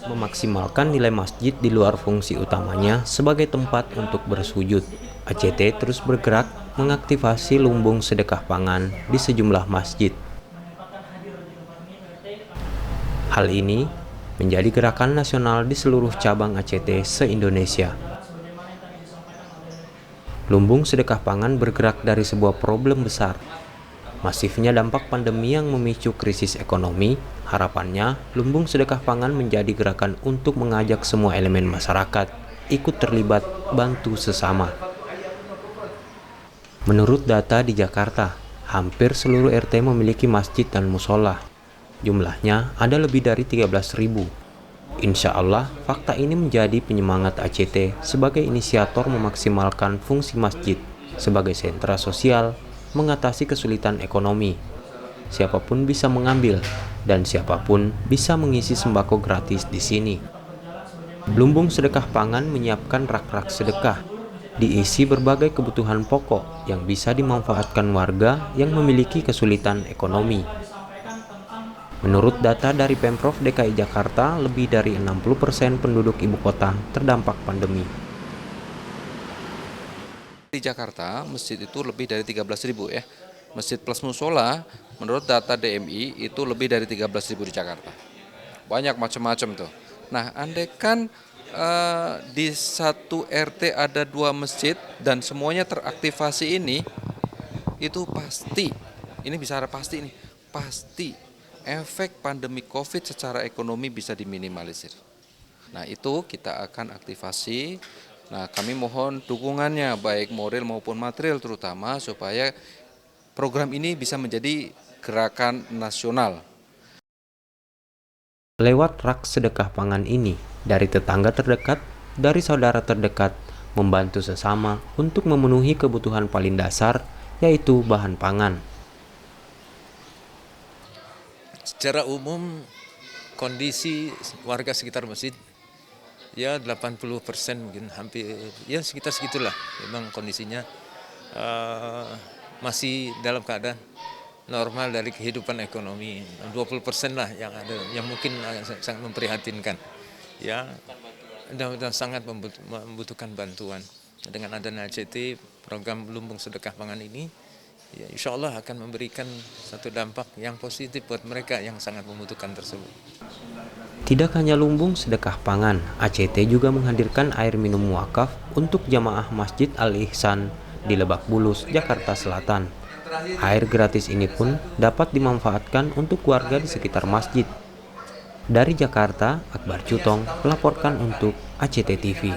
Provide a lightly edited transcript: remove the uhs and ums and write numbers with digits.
Memaksimalkan nilai masjid di luar fungsi utamanya sebagai tempat untuk bersujud, ACT terus bergerak mengaktifasi lumbung sedekah pangan di sejumlah masjid. Hal ini menjadi gerakan nasional di seluruh cabang ACT se-Indonesia. Lumbung sedekah pangan bergerak dari sebuah problem besar. Masifnya dampak pandemi yang memicu krisis ekonomi, harapannya lumbung sedekah pangan menjadi gerakan untuk mengajak semua elemen masyarakat ikut terlibat bantu sesama. Menurut data di Jakarta, hampir seluruh RT memiliki masjid dan musola. Jumlahnya ada lebih dari 13.000. Insya Allah, fakta ini menjadi penyemangat ACT sebagai inisiator memaksimalkan fungsi masjid sebagai sentra sosial, mengatasi kesulitan ekonomi. Siapapun bisa mengambil, dan siapapun bisa mengisi sembako gratis di sini. Lumbung sedekah pangan menyiapkan rak-rak sedekah, diisi berbagai kebutuhan pokok yang bisa dimanfaatkan warga yang memiliki kesulitan ekonomi. Menurut data dari Pemprov DKI Jakarta, lebih dari 60% penduduk ibu kota terdampak pandemi. Di Jakarta, masjid itu lebih dari 13.000 ya. Masjid plus musola, menurut data DMI itu lebih dari 13.000 di Jakarta. Banyak macam-macam tuh. Nah, andaikan di satu RT ada 2 masjid dan semuanya teraktivasi ini, itu pasti, ini bicara pasti nih, pasti efek pandemi COVID secara ekonomi bisa diminimalisir. Nah, itu kita akan aktivasi. Nah, kami mohon dukungannya baik moral maupun material terutama supaya program ini bisa menjadi gerakan nasional. Lewat rak sedekah pangan ini, dari tetangga terdekat, dari saudara terdekat, membantu sesama untuk memenuhi kebutuhan paling dasar, yaitu bahan pangan. Secara umum, kondisi warga sekitar masjid ya 80% mungkin hampir ya sekitar segitulah, memang kondisinya masih dalam keadaan normal dari kehidupan ekonomi. 20% lah yang ada yang mungkin sangat memprihatinkan ya, dan sangat membutuhkan bantuan. Dengan adanya ACT, program lumbung sedekah pangan ini ya insya Allah akan memberikan satu dampak yang positif buat mereka yang sangat membutuhkan tersebut. Tidak hanya lumbung sedekah pangan, ACT juga menghadirkan air minum wakaf untuk jamaah Masjid Al-Ihsan di Lebak Bulus, Jakarta Selatan. Air gratis ini pun dapat dimanfaatkan untuk warga di sekitar masjid. Dari Jakarta, Akbar Cutong melaporkan untuk ACT TV.